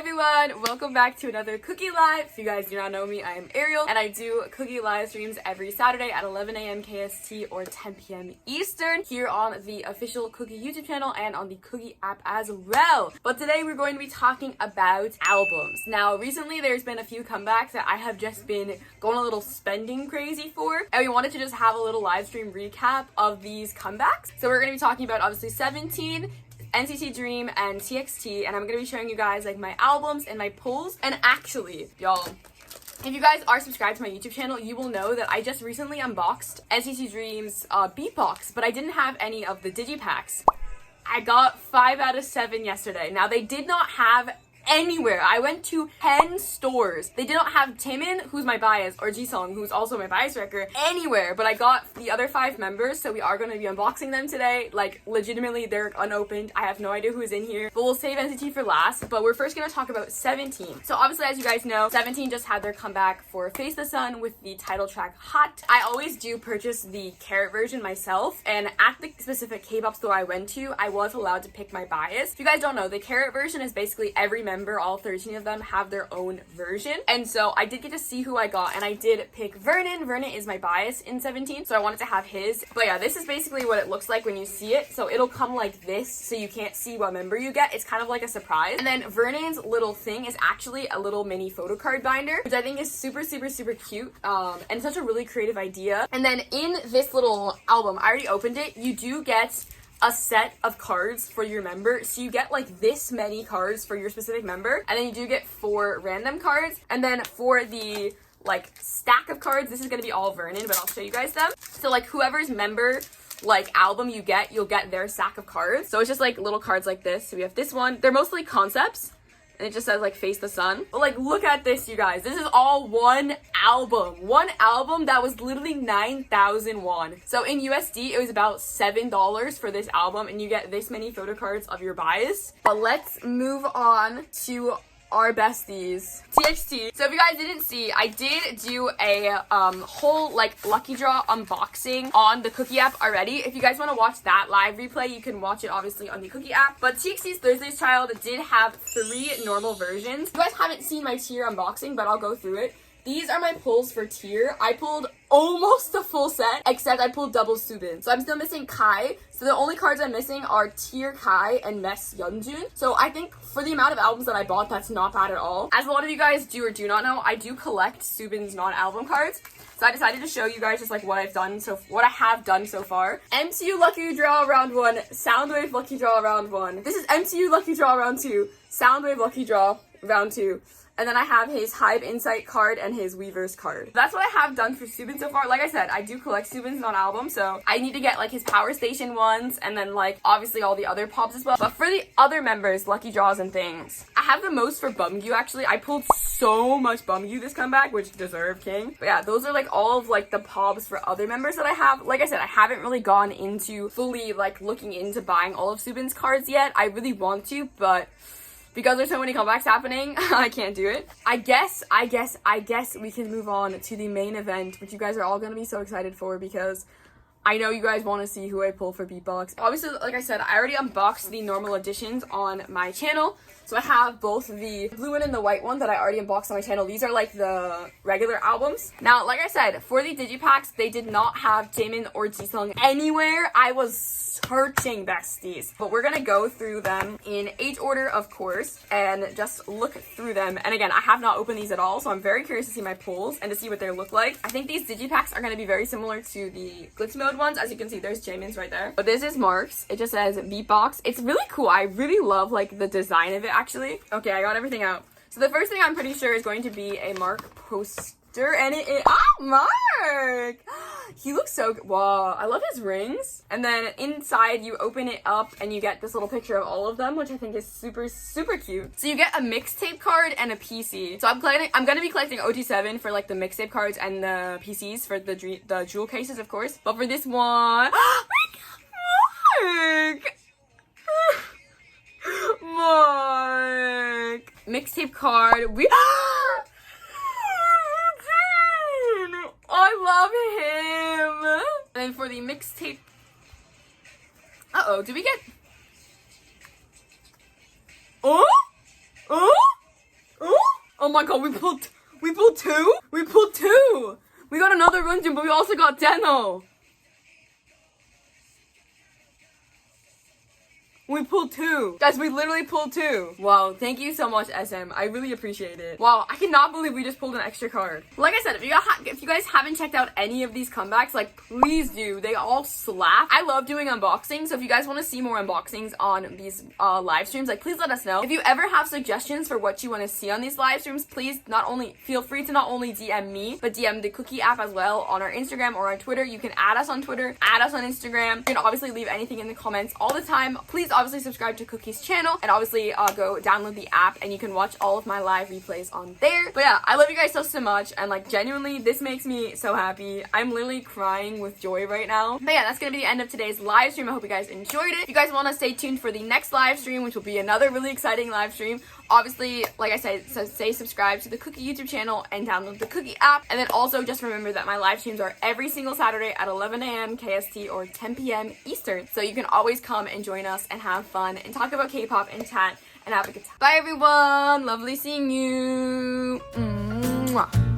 everyone, welcome back to another Kooky Live. If you guys do not know me, I am Ariel, and I do Kooky live streams every Saturday at 11 a.m. KST or 10 p.m. Eastern here on the official Kooky YouTube channel and on the Kooky app as well. But today we're going to be talking about albums. Now, recently there's been a few comebacks that I have just been going a little spending crazy for, and we wanted to just have a little live stream recap of these comebacks. So we're going to be talking about obviously 17, NCT DREAM, and TXT, and I'm gonna be showing you guys like my albums and my pulls. And actually, y'all, if you guys are subscribed to my YouTube channel, you will know that I just recently unboxed NCT DREAM's beatbox, but I didn't have any of the digipacks. I got 5 out of 7 yesterday. Now, they did not have anywhere. I went to 10 stores. They did not have Taemin, who's my bias, or Jisung, who's also my bias wrecker, anywhere. But I got the other 5 members, so we are going to be unboxing them today. Like, legitimately, they're unopened. I have no idea who is in here, but we'll save NCT for last. But we're first going to talk about 17. So obviously, as you guys know, 17 just had their comeback for Face the Sun with the title track Hot. I always do purchase the carrot version myself, and at the specific K-pop store I went to, I was allowed to pick my bias. If you guys don't know, the carrot version is basically every member, all 13 of them, have their own version. And so I did get to see who I got, and I did pick Vernon. Vernon is my bias in 17, so I wanted to have his. But yeah, this is basically what it looks like when you see it. So it'll come like this, so you can't see what member you get. It's kind of like a surprise. And then Vernon's little thing is actually a little mini photo card binder, which I think is super cute, and such a really creative idea. And then in this little album, I already opened it, you do get a set of cards for your member. So you get like this many cards for your specific member, and then you do get 4 random cards. And then for the like stack of cards, this is going to be all Vernon, but I'll show you guys them. So like whoever's member like album you get, you'll get their stack of cards. So it's just like little cards like this. So we have this one. They're mostly concepts, and it just says like Face the Sun. But like, look at this, you guys. This is all one album. One album that was literally 9,000 won. So in USD, it was about $7 for this album, and you get this many photo cards of your bias. But let's move on to our besties, TXT. So if you guys didn't see, I did do a whole like lucky draw unboxing on the Kooky app already. If you guys want to watch that live replay, you can watch it obviously on the Kooky app. But TXT's Thursday's Child did have 3 normal versions. You guys haven't seen my tier unboxing, but I'll go through it. These are my pulls for tier. I pulled almost the full set, except I pulled double Subin. So I'm still missing Kai. So the only cards I'm missing are Tier Kai and Mess Yeonjun. So I think for the amount of albums that I bought, that's not bad at all. As a lot of you guys do or do not know, I do collect Subin's non-album cards. So I decided to show you guys just like what I have done so far. MCU Lucky Draw Round 1, Soundwave Lucky Draw Round 1. This is MCU Lucky Draw Round 2, Soundwave Lucky Draw Round 2. And then I have his Hybe Insight card and his Weavers card. That's what I have done for Subin so far. Like I said, I do collect Subin's non-album, so I need to get like his Power Station ones, and then like obviously all the other pops as well. But for the other members, lucky draws and things, I have the most for Bumgyu actually. I pulled so much Bumgyu this comeback, which deserved king. But yeah, those are like all of like the pops for other members that I have. Like I said, I haven't really gone into fully like looking into buying all of Subin's cards yet. I really want to, but because there's so many comebacks happening, I can't do it. I guess we can move on to the main event, which you guys are all gonna be so excited for, because I know you guys want to see who I pull for beatbox. Obviously, like I said, I already unboxed the normal editions on my channel. So I have both the blue one and the white one that I already unboxed on my channel. These are like the regular albums. Now, like I said, for the digipacks, they did not have Taemin or Jisung anywhere. I was searching, besties. But we're gonna go through them in age order, of course, and just look through them. And again, I have not opened these at all, so I'm very curious to see my pulls and to see what they look like. I think these digipacks are gonna be very similar to the glitz mode ones. As you can see, there's Jamin's right there. But this is Mark's. It just says beatbox. It's really cool. I really love like the design of it actually. Okay, I got everything out. So the first thing I'm pretty sure is going to be a Mark poster, and it is, oh, Mark! He looks so good. Wow, I love his rings. And then inside you open it up and you get this little picture of all of them, which I think is super cute. So you get a mixtape card and a PC. So I'm gonna be collecting OG7 for like the mixtape cards and the PCs for the jewel cases, of course. But for this one, Mark! Mark! Mixtape card. I love him! And then for the mixtape... Uh-oh, do we get... Oh? Oh? Oh my god, we pulled two? We pulled two! We got another Runjun, but we also got Deno. We pulled two. Guys, we literally pulled two. Wow, thank you so much, SM. I really appreciate it. Wow, I cannot believe we just pulled an extra card. Like I said, if you guys haven't checked out any of these comebacks, like, please do. They all slap. I love doing unboxings, so if you guys want to see more unboxings on these live streams, like, please let us know. If you ever have suggestions for what you want to see on these live streams, please feel free to not only DM me, but DM the Kooky app as well on our Instagram or on Twitter. You can add us on Twitter, add us on Instagram. You can obviously leave anything in the comments all the time. Please obviously subscribe to Kooky's channel, and obviously go download the app and you can watch all of my live replays on there. But yeah, I love you guys so much, and like genuinely this makes me so happy. I'm literally crying with joy right now. But yeah, that's gonna be the end of today's live stream. I hope you guys enjoyed it. If you guys want to stay tuned for the next live stream, which will be another really exciting live stream, obviously, like I said, say subscribe to the Kooky YouTube channel and download the Kooky app. And then also just remember that my live streams are every single Saturday at 11 a.m. KST or 10 p.m. Eastern. So you can always come and join us and have fun and talk about K-pop and chat and have a good time. Bye everyone! Lovely seeing you! Mwah.